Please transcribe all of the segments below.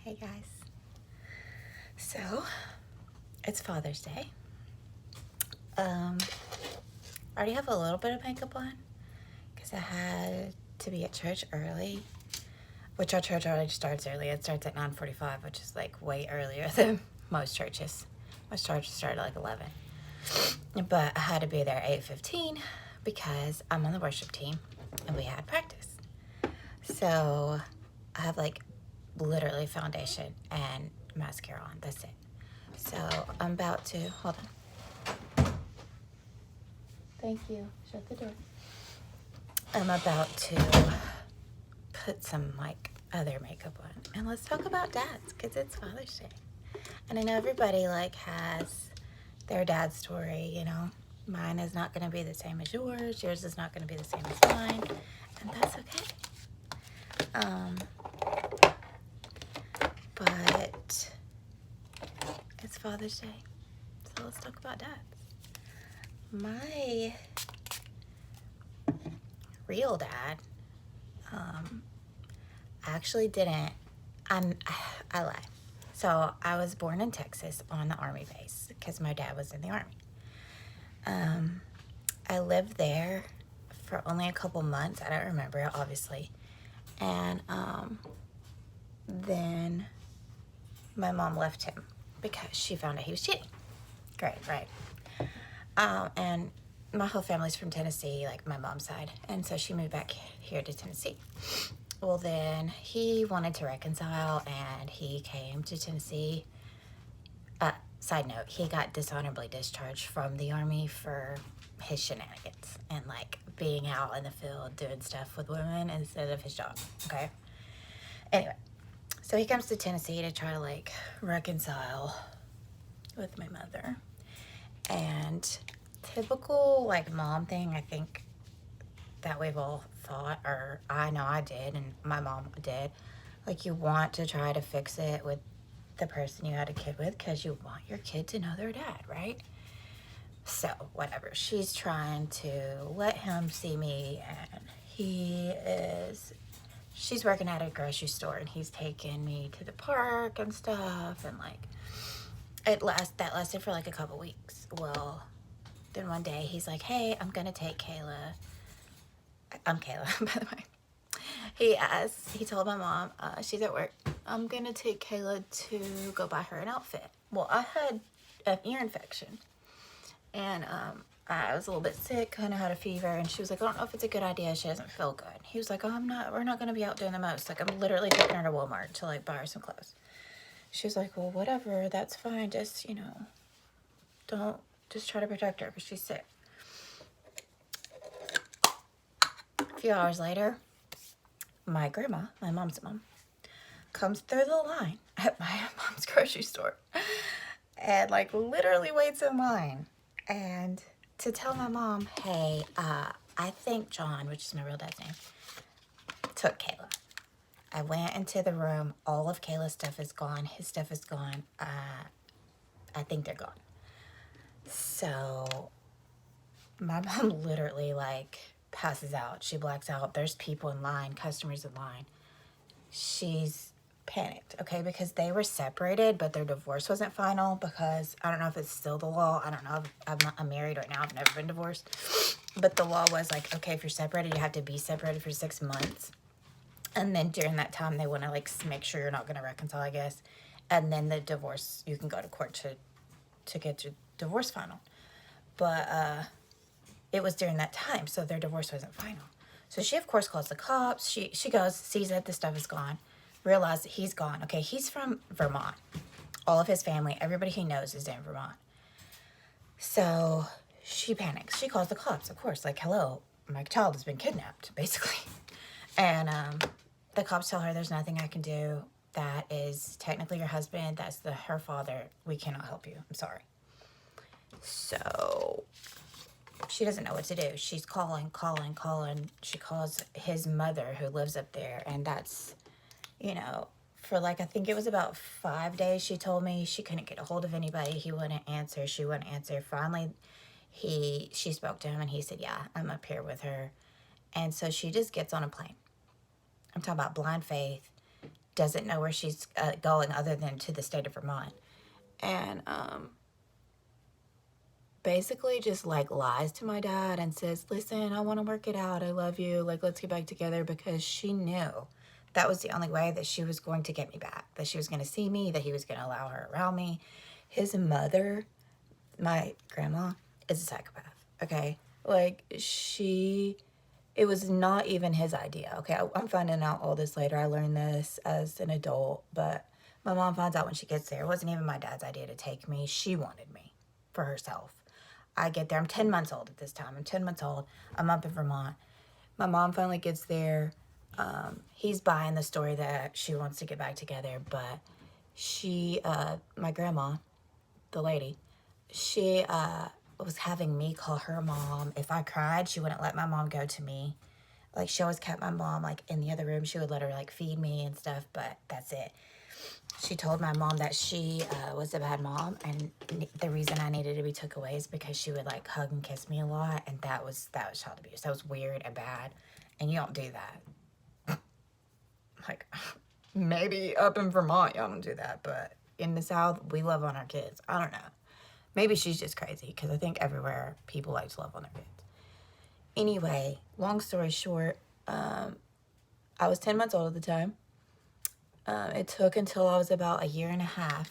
Hey guys. So, it's Father's Day. I already have a little bit of makeup on because I had to be at church early, which our church already starts early. It starts at 9:45, which is like way earlier than most churches. Most churches start at like 11. But I had to be there at 8:15 because I'm on the worship team and we had practice. So, I have like literally foundation and mascara on. That's it. So I'm about to, hold on. Thank you. Shut the door. I'm about to put some like other makeup on. And let's talk about dads because it's Father's Day. And I know everybody like has their dad's story, you know. Mine is not going to be the same as yours. Yours is not going to be the same as mine. And that's okay. But it's Father's Day. So let's talk about dads. My real dad actually didn't. I lie. So I was born in Texas on the Army base because my dad was in the Army. I lived there for only a couple months. I don't remember it, obviously. And then my mom left him because she found out he was cheating. Great, right? And my whole family's from Tennessee, like my mom's side. And so she moved back here to Tennessee. Well, then he wanted to reconcile and he came to Tennessee. Side note, he got dishonorably discharged from the Army for his shenanigans and like being out in the field doing stuff with women instead of his job, okay? Anyway, so he comes to Tennessee to try to like reconcile with my mother. And typical like mom thing, I think that we've all thought, or I know I did and my mom did, like you want to try to fix it with the person you had a kid with because you want your kid to know their dad, right? So whatever, she's trying to let him see me, and she's working at a grocery store and he's taking me to the park and stuff, and like that lasted for like a couple weeks. Well, then one day he's like, hey, I'm gonna take Kayla. I'm Kayla, by the way. He told my mom, she's at work, I'm gonna take Kayla to go buy her an outfit. Well, I had an ear infection and I was a little bit sick, kind of had a fever, and she was like, I don't know if it's a good idea, she doesn't feel good. He was like, we're not gonna be out doing the most. Like, I'm literally taking her to Walmart to like buy her some clothes. She was like, well, whatever, that's fine, just, just try to protect her because she's sick. A few hours later, my grandma, my mom's mom, comes through the line at my mom's grocery store and like literally waits in line and to tell my mom, hey, I think John, which is my real dad's name, took Kayla. I went into the room, all of Kayla's stuff is gone, his stuff is gone, I think they're gone. So my mom literally like passes out. She blacks out. There's people in line, customers in line. She's panicked, okay, because they were separated, but their divorce wasn't final because I don't know if it's still the law. I don't know. I'm married right now. I've never been divorced. But the law was like, okay, if you're separated, you have to be separated for 6 months. And then during that time, they want to like make sure you're not going to reconcile, I guess. And then the divorce, you can go to court to get your divorce final. But it was during that time, so their divorce wasn't final. So she, of course, calls the cops. She goes, sees that the stuff is gone, realizes that he's gone. Okay, he's from Vermont. All of his family, everybody he knows is in Vermont. So she panics. She calls the cops, of course, like, hello, my child has been kidnapped, basically. And the cops tell her there's nothing I can do. That is technically your husband. That's her father. We cannot help you. I'm sorry. So she doesn't know what to do. She's calling. She calls his mother who lives up there. And that's, for like, I think it was about 5 days, she told me she couldn't get a hold of anybody. He wouldn't answer. She wouldn't answer. Finally, she spoke to him and he said, yeah, I'm up here with her. And so she just gets on a plane. I'm talking about blind faith. doesn't know where she's going other than to the state of Vermont. And basically just like lies to my dad and says, listen, I want to work it out. I love you. Like, let's get back together, because she knew that was the only way that she was going to get me back, that she was going to see me, that he was going to allow her around me. His mother, my grandma, is a psychopath. Okay. Like, it was not even his idea. Okay. I'm finding out all this later. I learned this as an adult, but my mom finds out when she gets there. It wasn't even my dad's idea to take me. She wanted me for herself. I get there. I'm 10 months old at this time. I'm 10 months old. I'm up in Vermont. My mom finally gets there. He's buying the story that she wants to get back together, but my grandma, the lady, she was having me call her mom. If I cried, she wouldn't let my mom go to me. Like, she always kept my mom, like, in the other room. She would let her, like, feed me and stuff, but that's it. She told my mom that she was a bad mom, and the reason I needed to be took away is because she would like hug and kiss me a lot, and that was child abuse. That was weird and bad, and you don't do that. Like, maybe up in Vermont y'all don't do that, but in the South we love on our kids. I don't know. Maybe she's just crazy, because I think everywhere people like to love on their kids. Anyway, long story short, I was 10 months old at the time. It took until I was about a year and a half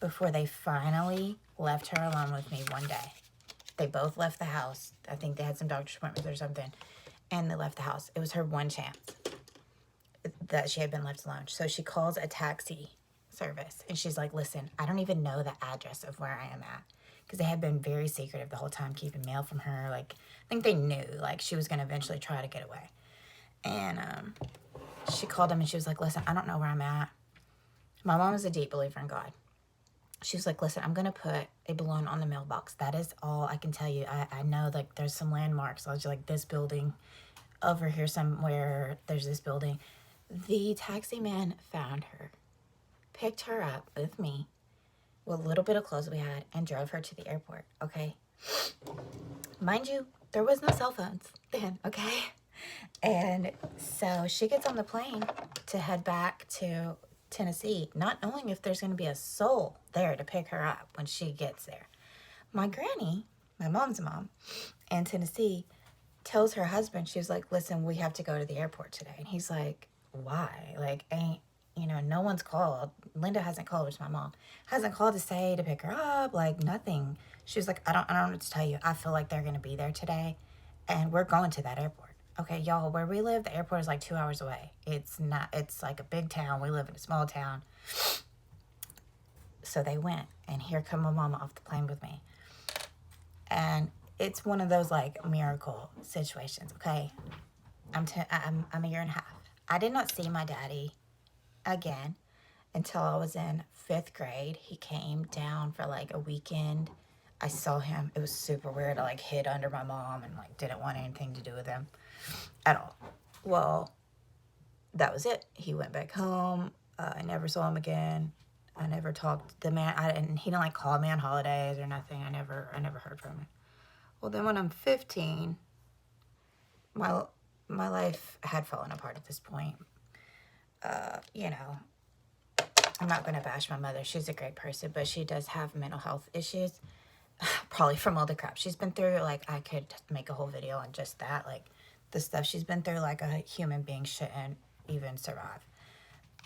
before they finally left her alone with me one day. They both left the house. I think they had some doctor's appointments or something, and they left the house. It was her one chance that she had been left alone. So she calls a taxi service, and she's like, listen, I don't even know the address of where I am at, because they had been very secretive the whole time, keeping mail from her. Like, I think they knew, like, she was going to eventually try to get away. And she called him, and she was like, listen, I don't know where I'm at. My mom is a deep believer in God. She was like, listen, I'm going to put a balloon on the mailbox. That is all I can tell you. I know, like, there's some landmarks. I was like, this building, over here somewhere, there's this building. The taxi man found her, picked her up with me, with a little bit of clothes we had, and drove her to the airport, okay? Mind you, there was no cell phones then, okay? And so she gets on the plane to head back to Tennessee, not knowing if there's going to be a soul there to pick her up when she gets there. My granny, my mom's mom, in Tennessee, tells her husband, she was like, listen, we have to go to the airport today. And he's like, why? Like, no one's called. Linda hasn't called, which is my mom, hasn't called to say to pick her up, like, nothing. She was like, I don't know what to tell you. I feel like they're going to be there today, and we're going to that airport. Okay, y'all, where we live, the airport is like 2 hours away. It's like a big town. We live in a small town. So they went, and here come my mama off the plane with me. And it's one of those, like, miracle situations, okay? I'm a year and a half. I did not see my daddy again until I was in 5th grade. He came down for, like, a weekend. I saw him. It was super weird. I, like, hid under my mom and, like, didn't want anything to do with him at all. Well, that was it. He went back home. I never saw him again. I never talked to the man. He didn't, like, call me on holidays or nothing. I never heard from him. Well, then when I'm 15, my life had fallen apart at this point. I'm not going to bash my mother. She's a great person, but she does have mental health issues. Probably from all the crap she's been through. Like, I could make a whole video on just that. Like, the stuff she's been through, like, a human being shouldn't even survive.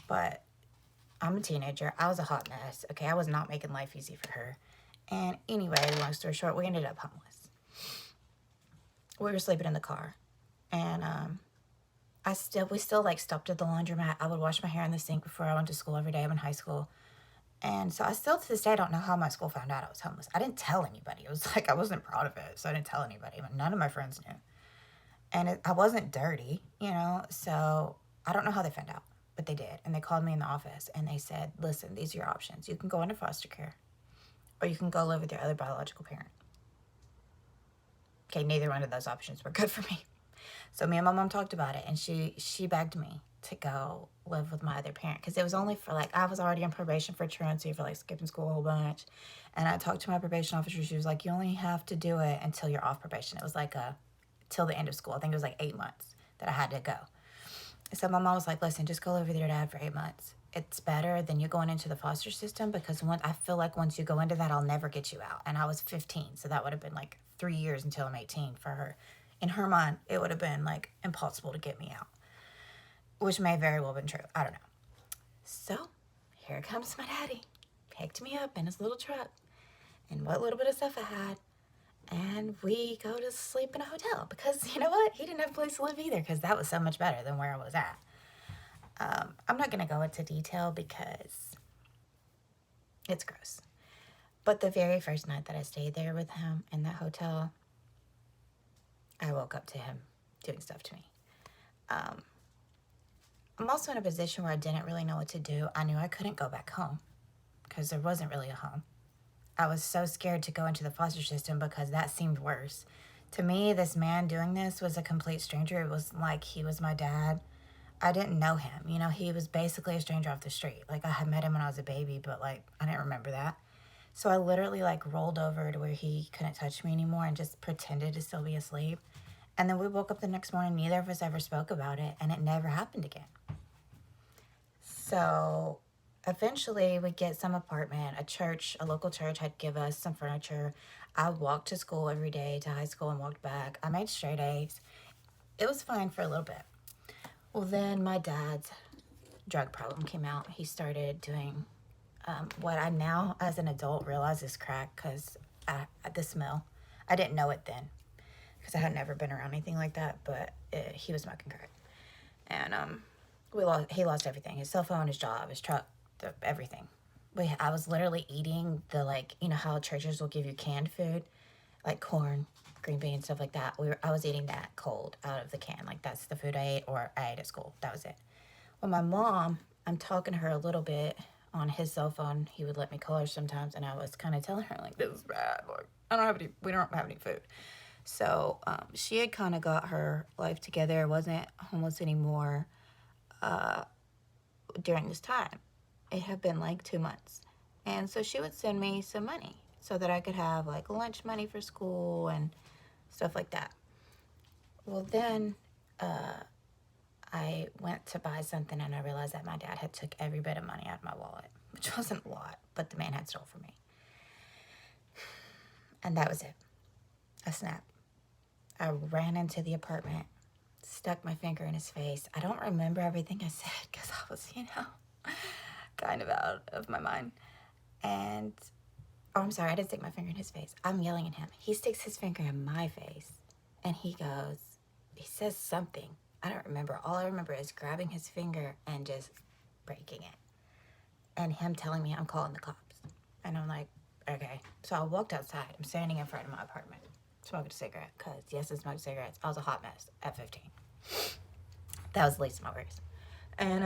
But I'm a teenager. I was a hot mess. Okay, I was not making life easy for her. And anyway, long story short, we ended up homeless. We were sleeping in the car. And we still like stopped at the laundromat. I would wash my hair in the sink before I went to school every day. I'm in high school. And so I still to this day don't know how my school found out I was homeless. I didn't tell anybody. It was like I wasn't proud of it, so I didn't tell anybody. None of my friends knew. And I wasn't dirty, so I don't know how they found out, but they did. And they called me in the office and they said, listen, these are your options. You can go into foster care, or you can go live with your other biological parent. Okay, neither one of those options were good for me. So me and my mom talked about it, and she begged me to go live with my other parent, because it was only for, like, I was already on probation for truancy, for, like, skipping school a whole bunch. And I talked to my probation officer. She was like, you only have to do it until you're off probation. It was like till the end of school. I think it was like 8 months that I had to go. So my mom was like, listen, just go live with your dad for 8 months. It's better than you going into the foster system, because I feel like once you go into that, I'll never get you out. And I was 15, so that would have been like 3 years until I'm 18 for her. In her mind, it would have been like impossible to get me out, which may very well have been true. I don't know. So here comes my daddy. Picked me up in his little truck and what little bit of stuff I had. And we go to sleep in a hotel because, you know what? He didn't have a place to live either, because that was so much better than where I was at. I'm not going to go into detail because it's gross. But the very first night that I stayed there with him in that hotel, I woke up to him doing stuff to me. I'm also in a position where I didn't really know what to do. I knew I couldn't go back home because there wasn't really a home. I was so scared to go into the foster system because that seemed worse. To me, this man doing this was a complete stranger. It was like he was my dad. I didn't know him. You know, he was basically a stranger off the street. Like, I had met him when I was a baby, but, like, I didn't remember that. So I literally, like, rolled over to where he couldn't touch me anymore and just pretended to still be asleep. And then we woke up the next morning. Neither of us ever spoke about it, and it never happened again. So eventually we get some apartment. A local church had give us some furniture. I walked to school every day, to high school, and walked back. I made straight A's. It was fine for a little bit. Well, then my dad's drug problem came out. He started doing what I now, as an adult, realize is crack, because the smell. I didn't know it then because I had never been around anything like that, but he was smoking crack. And he lost everything. His cell phone, his job, his truck, everything. I was literally eating the, like, you know how churches will give you canned food? Like corn, green beans, stuff like that. I was eating that cold out of the can. Like, that's the food I ate, or I ate at school. That was it. Well, my mom, I'm talking to her a little bit on his cell phone. He would let me call her sometimes, and I was kind of telling her, like, this is bad. Like, we don't have any food. So she had kind of got her life together, wasn't homeless anymore during this time. It had been like 2 months. And so she would send me some money so that I could have, like, lunch money for school and stuff like that. Well, then I went to buy something, and I realized that my dad had took every bit of money out of my wallet, which wasn't a lot, but the man had stole from me. And that was it. A snap. I ran into the apartment, stuck my finger in his face. I don't remember everything I said because I was, kind of out of my mind. And, I'm sorry, I didn't stick my finger in his face. I'm yelling at him. He sticks his finger in my face, and he says something. I don't remember. All I remember is grabbing his finger and just breaking it. And him telling me I'm calling the cops. And I'm like, okay. So I walked outside. I'm standing in front of my apartment, smoking a cigarette, because, yes, I smoked cigarettes. I was a hot mess at 15. That was the least of my worries. And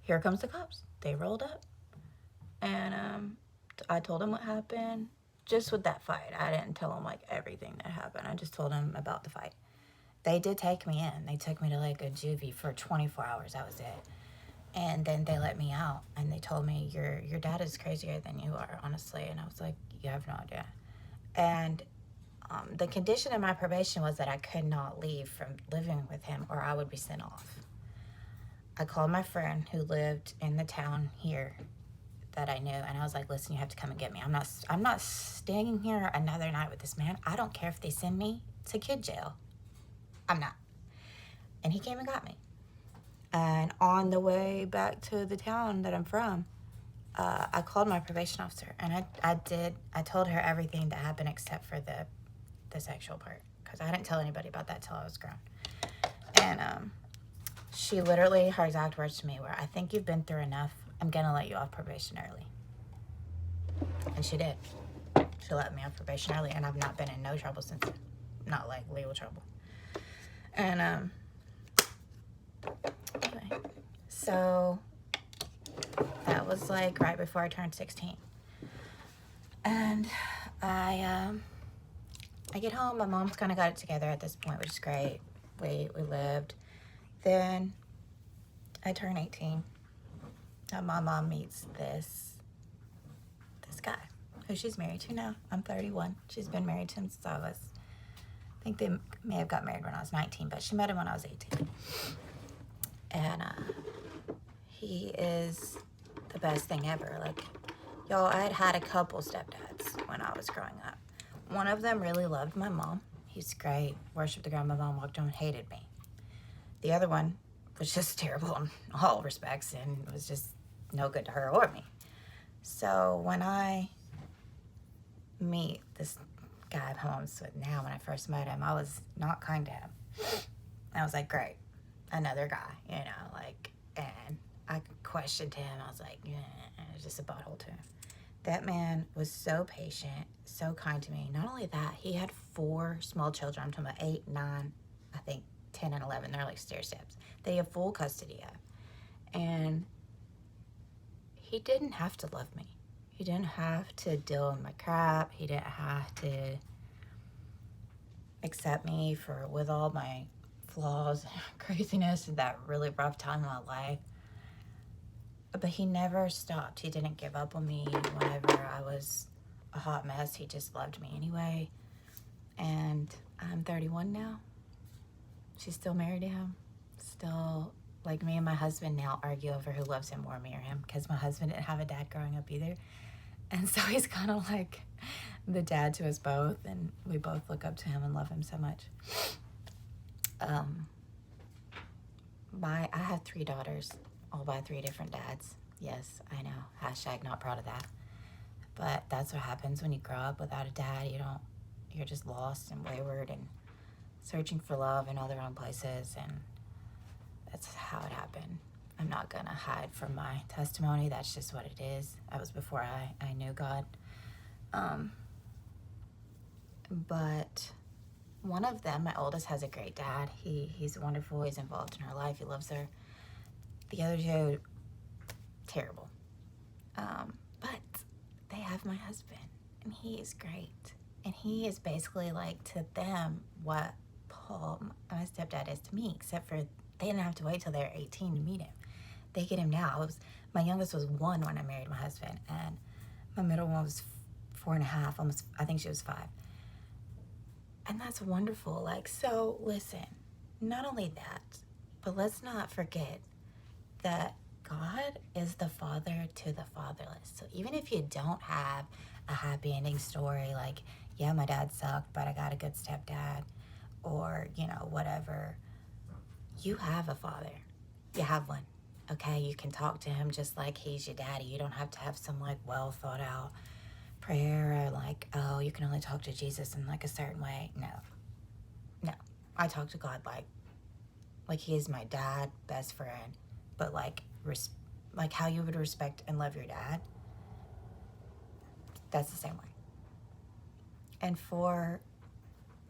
here comes the cops. They rolled up. And I told them what happened. Just with that fight. I didn't tell them, like, everything that happened. I just told them about the fight. They did take me in. They took me to, like, a juvie for 24 hours. That was it. And then they let me out. And they told me, your dad is crazier than you are, honestly. And I was like, you have no idea. And the condition of my probation was that I could not leave from living with him, or I would be sent off. I called my friend who lived in the town here that I knew, and I was like, listen, you have to come and get me. I'm not staying here another night with this man. I don't care if they send me to kid jail. I'm not. And he came and got me. And on the way back to the town that I'm from, I called my probation officer, and I told her everything that happened except for the sexual part, because I didn't tell anybody about that till I was grown. And she literally, her exact words to me were, I think you've been through enough. I'm gonna let you off probation early. And she did. She let me off probation early, and I've not been in no trouble since then. Not like legal trouble. And anyway, so that was like right before I turned 16. And I get home. My mom's kind of got it together at this point, which is great. We lived. Then I turn 18. And my mom meets this guy who she's married to now. I'm 31. She's been married to him since I think they may have got married when I was 19, but she met him when I was 18. And he is the best thing ever. Like, y'all, I had a couple stepdads when I was growing up. One of them really loved my mom. He's great, worshiped the ground my mom walked on, hated me. The other one was just terrible in all respects and was just no good to her or me. So when I meet this guy I'm homes with now, when I first met him, I was not kind to him. I was like, great, another guy, you know, like, and I questioned him. I was like, yeah, it was just a butthole to him. That man was so patient, so kind to me. Not only that, he had 4 small children. I'm talking about 8, 9, I think 10 and 11. They're like stair steps. They have full custody of. And he didn't have to love me. He didn't have to deal with my crap. He didn't have to accept me with all my flaws and craziness and that really rough time in my life. But he never stopped. He didn't give up on me whenever I was a hot mess. He just loved me anyway. And I'm 31 now. She's still married to him. Still, like, me and my husband now argue over who loves him more, me or him, because my husband didn't have a dad growing up either. And so he's kind of like the dad to us both, and we both look up to him and love him so much. I have 3 daughters, all by 3 different dads. Yes, I know. Hashtag not proud of that. But that's what happens when you grow up without a dad. You're just lost and wayward and searching for love in all the wrong places, and that's how it happened. I'm not gonna hide from my testimony. That's just what it is. That was before I knew God. But one of them, my oldest, has a great dad. He's wonderful. He's involved in her life. He loves her. The other 2, terrible. But they have my husband, and he is great. And he is basically like to them what Paul, my stepdad, is to me, except for they didn't have to wait till they were 18 to meet him. They get him now. My youngest was 1 when I married my husband, and my middle one was 4.5, almost, I think she was 5. And that's wonderful. Like, so listen, not only that, but let's not forget that God is the father to the fatherless. So even if you don't have a happy ending story, like, yeah, my dad sucked, but I got a good stepdad, or, you know, whatever, you have a father. You have one. Okay, you can talk to him just like he's your daddy. You don't have to have some like well thought out prayer or like, oh, you can only talk to Jesus in like a certain way. No, I talk to God like he is my dad, best friend, but like how you would respect and love your dad. That's the same way. And for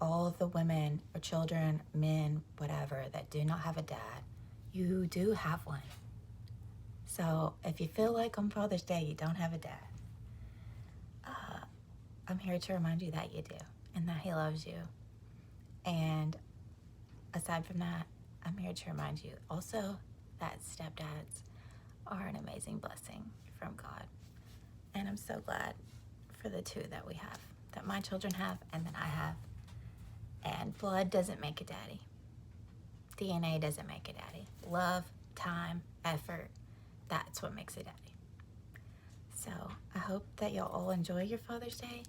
all the women or children, men, whatever, that do not have a dad, you do have one. So if you feel like on Father's Day you don't have a dad, I'm here to remind you that you do, and that he loves you. And aside from that, I'm here to remind you also that stepdads are an amazing blessing from God. And I'm so glad for the 2 that we have, that my children have and that I have. And blood doesn't make a daddy. DNA doesn't make a daddy. Love, time, effort, that's what makes a daddy. So I hope that y'all all enjoy your Father's Day.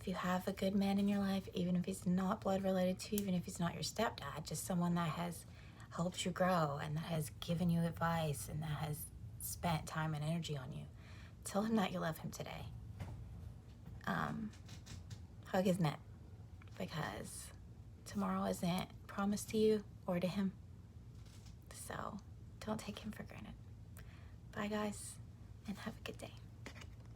If you have a good man in your life, even if he's not blood related to you, even if he's not your stepdad, just someone that has helped you grow and that has given you advice and that has spent time and energy on you, tell him that you love him today. Hug his neck, because tomorrow isn't promised to you or to him. So don't take him for granted. Bye, guys, and have a good day.